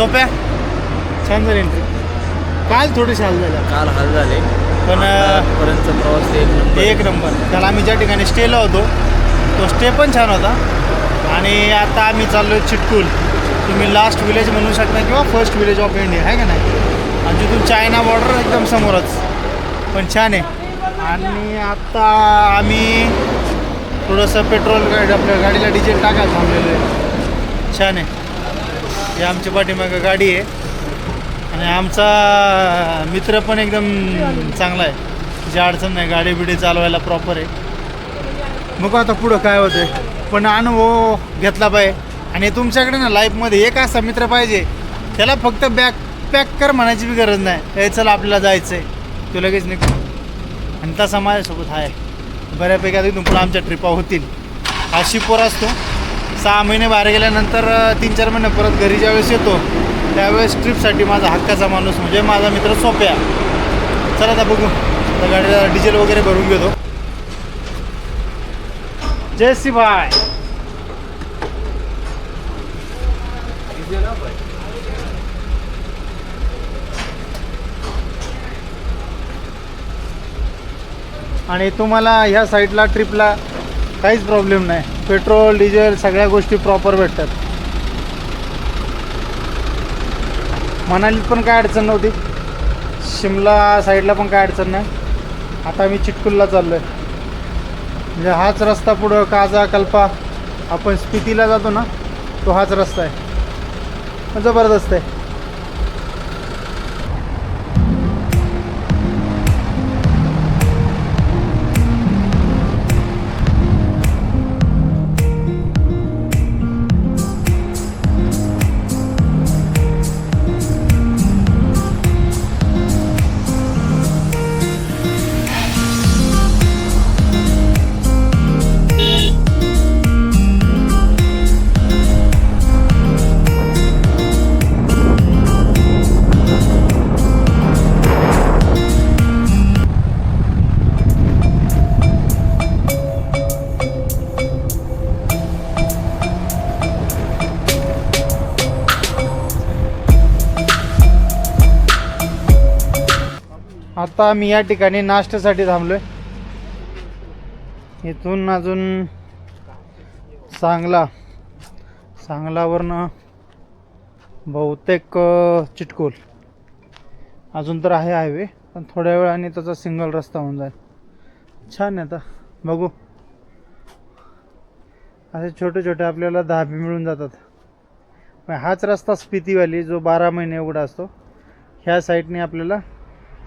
सोप्या छान झाली एंट्री. काल थोडेसे हाल झाले, काल हाल झाले पण पर्यंतचा प्रवास एक नंबर. त्याला आम्ही ज्या ठिकाणी स्टेला होतो तो स्टे पण छान होता. आणि आता आम्ही चाललो आहे चिटकूल. तुम्ही लास्ट विलेज म्हणू शकता किंवा फर्स्ट विलेज ऑफ इंडिया आहे का नाही. आणि तिथून चायना बॉर्डर एकदम समोरच, पण छान आहे. आणि आत्ता आम्ही थोडंसं पेट्रोल आपल्या गाडीला डिझेल टाकायला थांबलेलो आहे. छान आहे. ही आमच्या पाठीमागं गाडी आहे. आणि आमचा मित्र पण एकदम चांगला आहे, जी अडचण नाही, गाडी बिडी चालवायला प्रॉपर आहे. मग आता पुढं काय होतं पण अनुभव घेतला पाहिजे. आणि तुमच्याकडे ना लाईफमध्ये एक असा मित्र पाहिजे, त्याला फक्त बॅग पॅक कर म्हणायची बी गरज नाही. हे चला आपल्याला जायचं आहे, तो लगेच निघतो. आणि तसा माझ्यासोबत आहे बऱ्यापैकी. आता इथून पुढं आमच्या ट्रिपा होतील. हा शिपोर असतो. 6 महिने बाहेर गेल्यानंतर 3-4 महिने परत घरी ज्यावेळेस येतो त्यावेळेस ट्रिपसाठी माझा हक्काचा माणूस म्हणजे माझा मित्र सोप्या. चला आता बघू, आता गाडीला डिझेल वगैरे भरून घेतो. जय श्री भाई. आणि तुम्हाला ह्या साईडला ट्रिपला काहीच प्रॉब्लेम नाही. पेट्रोल डिझेल सगळ्या गोष्टी प्रॉपर भेटतात. मनालीत पण काय अडचण नव्हती, शिमला साईडला पण काय अडचण नाही. आता आम्ही चिटकुलला चाललो आहे. म्हणजे हाच रस्ता पुढं काजा कल्पा आपण स्पितीला जातो ना, तो हाच रस्ता आहे. जबरदस्त आहे. आता आम्ही या ठिकाणी नाश्त्यासाठी थांबलो आहे. इथून अजून सांगलावरनं बहुतेक चिटकूल अजून तर आहे हायवे, पण थोड्या वेळाने त्याचा सिंगल रस्ता होऊन जाईल. छान आहे. आता बघू, असे छोटे छोटे आपल्याला धाबे मिळून जातात. पण हाच रस्ता स्पिती व्हॅली जो 12 महिने उघडा असतो, ह्या साईडने आपल्याला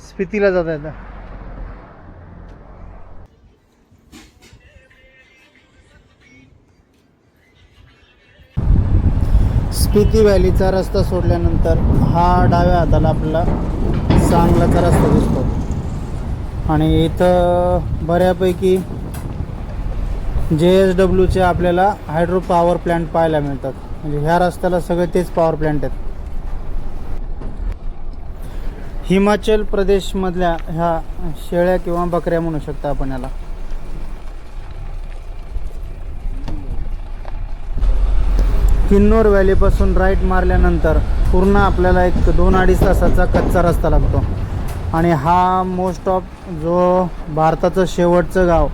स्पितीला जाता येतं. स्पिती व्हॅलीचा रस्ता सोडल्यानंतर हा डाव्या हाताला आपल्याला सांगलाचा रस्ता दिसतो. आणि इथं बऱ्यापैकी JSWचे आपल्याला हायड्रो पॉवर प्लॅन्ट पाहायला मिळतात. म्हणजे ह्या रस्त्याला सगळे तेच पॉवर प्लॅन्ट आहेत. हिमाचल प्रदेशमधल्या ह्या शेळ्या किंवा बकऱ्या म्हणू शकता आपण याला. किन्नौर व्हॅलीपासून राईट मारल्यानंतर पूर्ण आपल्याला एक 2-2.5 तासाचा कच्चा रस्ता लागतो. आणि हा मोस्ट ऑफ जो भारताचं शेवटचं गाव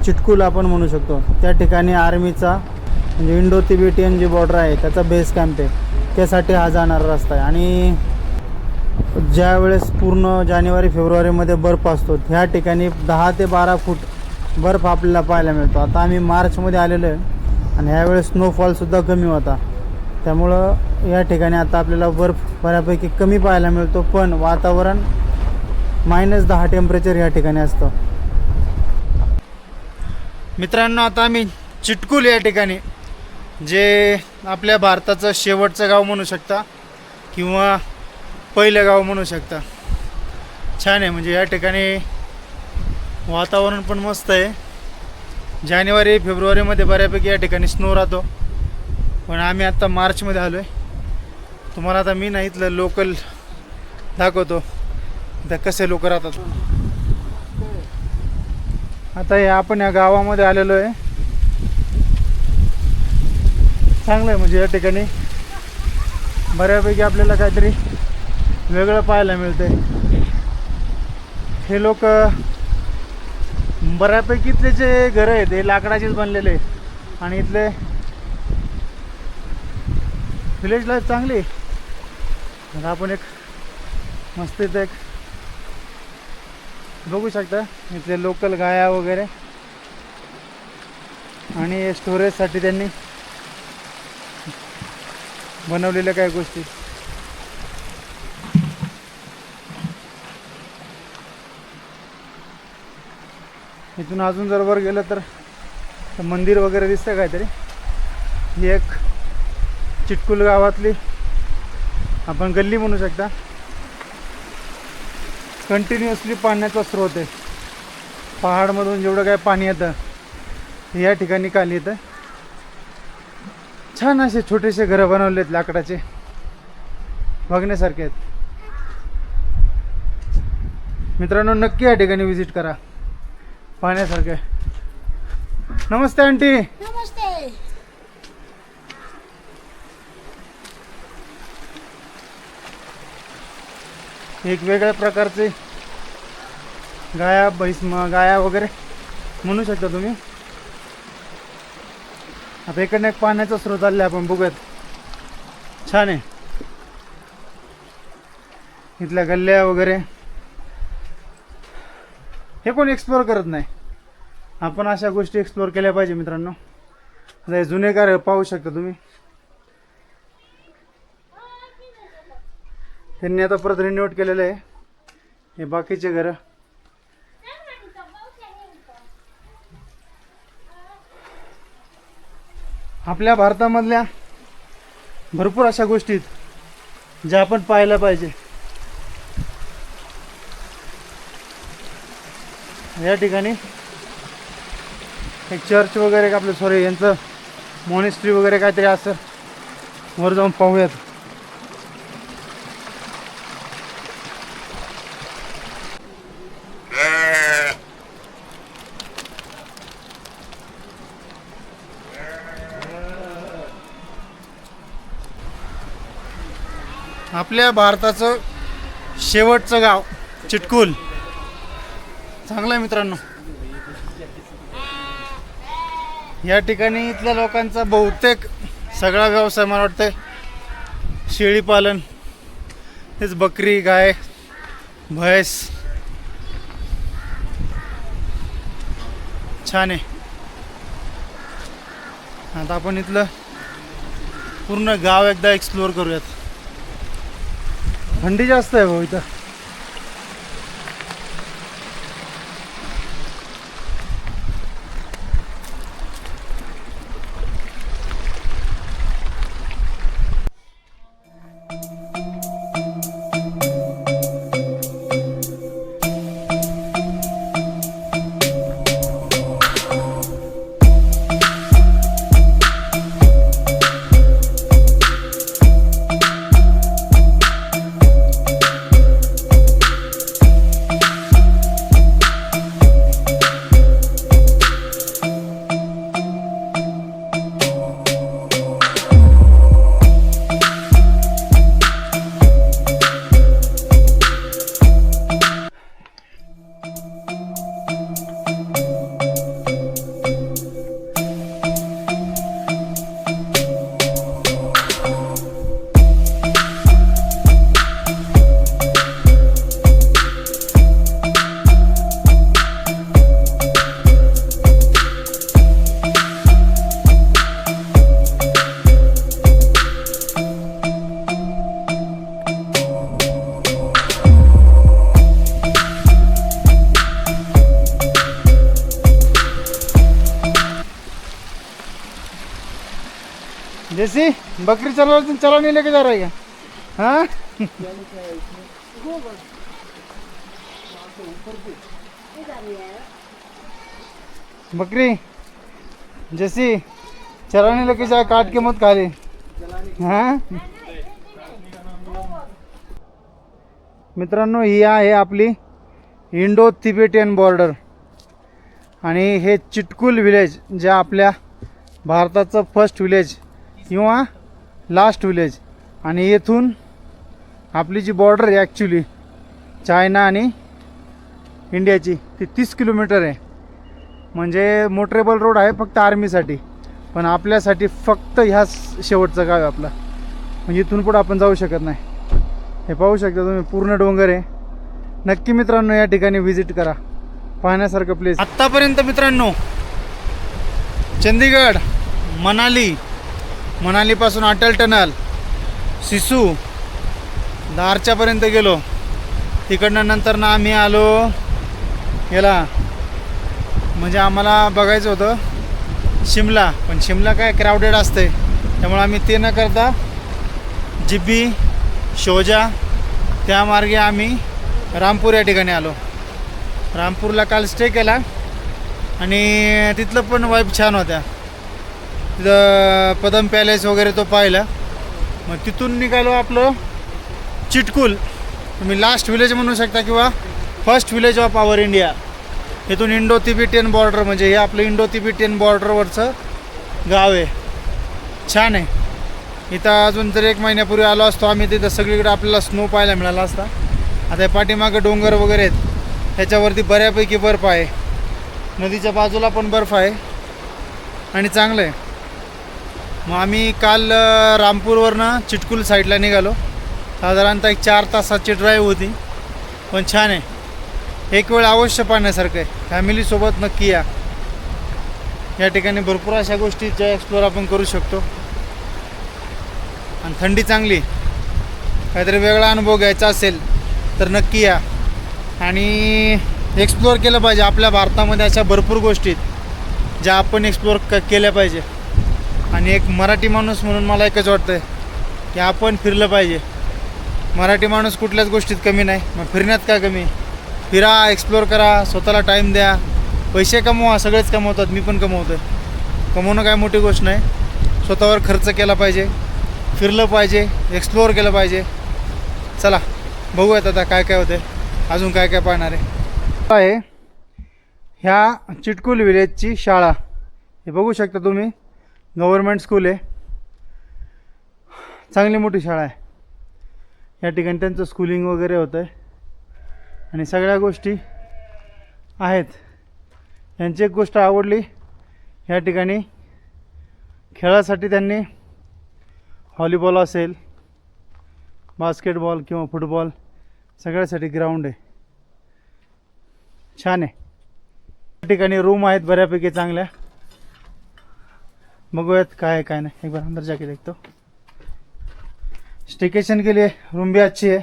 चिटकूल आपण म्हणू शकतो, त्या ठिकाणी आर्मीचा म्हणजे इंडो तिबेटियन जी बॉर्डर आहे त्याचा बेस कॅम्प आहे, त्यासाठी हा जाणारा रस्ता आहे. आणि ज्या वेळेस पूर्ण जानेवारी-फेब्रुवारीमध्ये बर्फ असतो, ह्या ठिकाणी 10 ते 12 फूट बर्फ आपल्याला पाहायला मिळतो. आता आम्ही मार्चमध्ये आलेलो आहे आणि ह्यावेळेस स्नोफॉलसुद्धा कमी होता, त्यामुळं या ठिकाणी आता आपल्याला बर्फ बऱ्यापैकी कमी पाहायला मिळतो. पण वातावरण -10 टेम्परेचर या ठिकाणी असतं. मित्रांनो, आता आम्ही चिटकूल या ठिकाणी, जे आपल्या भारताचं शेवटचं गाव म्हणू शकता किंवा पहिलं गाव म्हणू शकता, छान आहे. म्हणजे या ठिकाणी वातावरण पण मस्त आहे. जानेवारी-फेब्रुवारीमध्ये बऱ्यापैकी या ठिकाणी स्नो राहतो, पण आम्ही आत्ता मार्चमध्ये आलो आहे. तुम्हाला आता मी नाही इथलं लोकल दाखवतो, इथं कसे लोक राहतात. आता हे आपण या गावामध्ये आलेलो आहे. चांगलं आहे. म्हणजे या ठिकाणी बऱ्यापैकी आपल्याला काहीतरी वेगळं पाहायला मिळतंय. हे लोक बऱ्यापैकी इथले जे घरं आहेत ते लाकडाचेच बनलेले आहेत आणि इथले विलेज लाईफ चांगली. आता आपण एक मस्त इथं एक बघू शकता इथले लोकल गाया वगैरे आणि स्टोरेजसाठी त्यांनी बनवलेल्या काही गोष्टी. इथून अजून जर वर गेलं तर मंदिर वगैरे दिसतं काहीतरी. ही एक चिटकुल गावातली आपण गल्ली म्हणू शकता. कंटिन्युअसली पाण्याचा स्रोत आहे. पहाडमधून जेवढं काय पाणी येतं हे या ठिकाणी खाली येतं. छान असे छोटेसे घरं बनवलेत लाकडाचे, बघण्यासारखे आहेत. मित्रांनो नक्की या ठिकाणी विजिट करा, पाहण्यासारखे. नमस्ते आंटी. नमस्ते. एक वेगळ्या प्रकारचे गाया गाया वगैरे म्हणू शकता तुम्ही. आता इकडनं एक पाण्याचा स्रोत आले आपण बघूयात. छान आहे. इथल्या गल्ल्या वगैरे हे कोण एक्सप्लोअर करत नाही. आपण अशा गोष्टी एक्सप्लोअर केल्या पाहिजे मित्रांनो. आता हे जुने घर पाहू शकता तुम्ही. त्यांनी आता परत रिनोव्हेट केलेलं आहे. हे बाकीचे घर आपल्या भारतामधल्या भरपूर अशा गोष्टी आहेत ज्या आपण पाहायला पाहिजे. या ठिकाणी एक चर्च वगैरे का आपलं सॉरी यांचं मॉनेस्ट्री वगैरे काहीतरी असं वर जाऊन पाहूयात. आपल्या भारताचं शेवटचं गाव चिटकुल चांगलं आहे मित्रांनो. या ठिकाणी इथल्या लोकांचा बहुतेक सगळा व्यवसाय मला वाटतं शेळीपालन, तेच बकरी, गाय, म्हैस. छान आहे. आता आपण इथलं पूर्ण गाव एकदा एक्सप्लोअर करूयात. थंडी जास्त आहे भाऊ इथं. जैसी बकरी चला नहीं लेके जा रहा है क्या? हाँ बकरी जैसी चराने लेके जाए, काट के मत खा ले. हाँ मित्रांनो ही आहे आपली इंडो तिबेटियन बॉर्डर आणि हे चिटकुल विलेज जे आपल्या भारताचं फर्स्ट विलेज किंवा लास्ट विलेज आणि येथून आपली जी बॉर्डर आहे ॲक्च्युली चायना आणि इंडियाची ती 30 किलोमीटर आहे. म्हणजे मोटरेबल रोड आहे फक्त आर्मीसाठी, पण आपल्यासाठी फक्त ह्या शेवटचं गाव आहे आपला. म्हणजे इथून पुढं आपण जाऊ शकत नाही. हे पाहू शकता तुम्ही, पूर्ण डोंगर आहे. नक्की मित्रांनो या ठिकाणी व्हिजिट करा, पाहण्यासारखं प्लेस. आत्तापर्यंत मित्रांनो चंदीगड, मनालीपासून अटल टनल, सिसू, दारच्यापर्यंत गेलो. तिकडनं नंतर ना आम्ही आलो याला, म्हणजे आम्हाला बघायचं होतं शिमला, पण शिमला काय क्राऊडेड असते, त्यामुळे आम्ही ते न करता जिब्बी, शोजा त्या मार्गे आम्ही रामपूर या ठिकाणी आलो. रामपूरला काल स्टे केला आणि तिथलं पण वाईब छान होत्या. तिथं पदम पॅलेस वगैरे तो पाहिला. मग तिथून निघालो आपलं चिटकुल. तुम्ही लास्ट विलेज म्हणू शकता किंवा first village of our India. इथून इंडो तिबेटियन बॉर्डर, म्हणजे हे आपलं इंडो तिबेटियन बॉर्डरवरचं गाव आहे. छान आहे. इथं अजून जर 1 महिन्यापूर्वी आलो असतो आम्ही, तिथं सगळीकडे आपल्याला स्नो पाहायला मिळाला असता. आता पाठीमागं डोंगर वगैरे आहेत, ह्याच्यावरती बऱ्यापैकी बर्फ आहे. नदीच्या बाजूला पण बर्फ आहे आणि चांगलं आहे. मग आम्ही काल रामपूरवरनं चिटकुल साईडला निघालो. साधारणतः 4 तासाची ड्राईव्ह होती, पण छान आहे. एक वेळ अवश्य पाहण्यासारखं आहे. फॅमिलीसोबत नक्की या. या ठिकाणी भरपूर अशा गोष्टी ज्या एक्सप्लोअर आपण करू शकतो. आणि थंडी चांगली, काहीतरी वेगळा अनुभव घ्यायचा असेल तर नक्की या आणि एक्सप्लोअर केलं पाहिजे. आपल्या भारतामध्ये अशा भरपूर गोष्टी आहेत ज्या आपण एक्सप्लोअर केल्या पाहिजे. आणि एक मराठी माणूस म्हणून मला एकच वाटतं की आपण फिरलं पाहिजे. मराठी माणूस कुठल्याच गोष्टीत कमी नाही, मग फिरण्यात का कमी? फिरा, एक्सप्लोअर करा, स्वतःला टाईम द्या, पैसे कमवा. सगळेच कमवतात, मी पण कमवतो. कमवणं काय मोठी गोष्ट नाही. स्वतःवर खर्च केला पाहिजे, फिरलं पाहिजे, एक्सप्लोअर केलं पाहिजे. चला बघूयात आता काय काय होतं, अजून काय काय पाहणार आहे. ह्या चिटकुल विलेजची शाळा हे बघू शकता तुम्ही, गव्हर्मेंट स्कूल आहे. चांगली मोठी शाळा आहे. या ठिकाणी त्यांचं स्कूलिंग वगैरे होतं आहे आणि सगळ्या गोष्टी आहेत. यांची एक गोष्ट आवडली, या ठिकाणी खेळासाठी त्यांनी व्हॉलीबॉल असेल, बास्केटबॉल किंवा फुटबॉल सगळ्यासाठी ग्राउंड आहे. छान आहे. या ठिकाणी रूम आहेत बऱ्यापैकी चांगल्या. बघूयात काय आहे काय नाही. एक बार अंदर जाके देखतो. स्टेकेशन के लिए रूम भी अच्छी है.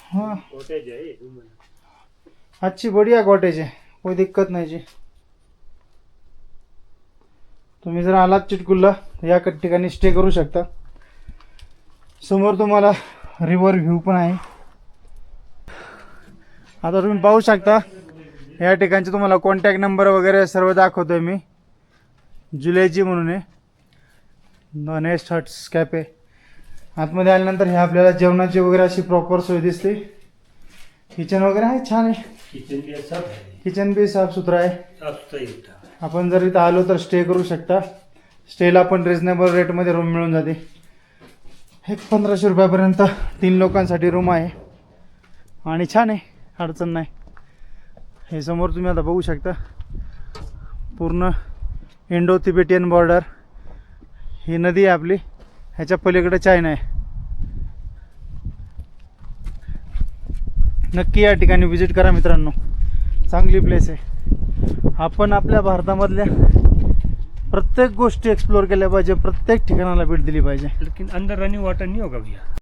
हाँ अच्छी बढ़िया कॉटेज है, कोई दिक्कत नाही जी. तुम्ही जर आलात चिटकुलला या ठिकाणी स्टे करू शकता. समोर तुम्हाला रिव्हर व्ह्यू पण आहे. आता तुम्ही पाहू शकता या ठिकाणचे तुम्हाला कॉन्टॅक्ट नंबर वगैरे सर्व दाखवतोय मी. जुलेजी म्हणून आहे, द नेस्ट हट्स कॅफे. आतमध्ये आल्यानंतर हे आपल्याला जेवणाची वगैरे अशी प्रॉपर सोय दिसते. किचन वगैरे आहे, छान आहे. किचन भी साफ सुथरा आहे. आपण जर इथं आलो तर स्टे करू शकता. स्टेला पण रिजनेबल रेटमध्ये रूम मिळून जाते. एक 1500 रुपयापर्यंत 3 लोकांसाठी रूम आहे आणि छान आहे, अडचण नाही. हे समोर तुम्ही आता बघू शकता, पूर्ण इंडो तिबेटियन बॉर्डर. ही नदी आहे आपली, ह्याच्या पलीकडे चायना आहे. नक्की या ठिकाणी व्हिजिट करा मित्रांनो, चांगली प्लेस आहे. आपण आपल्या भारतामधल्या प्रत्येक गोष्टी एक्सप्लोर केल्या पाहिजे, प्रत्येक ठिकाणाला भेट दिली पाहिजे. लेकिन अंदर रनिंग वाटर नहीं होगा भैया.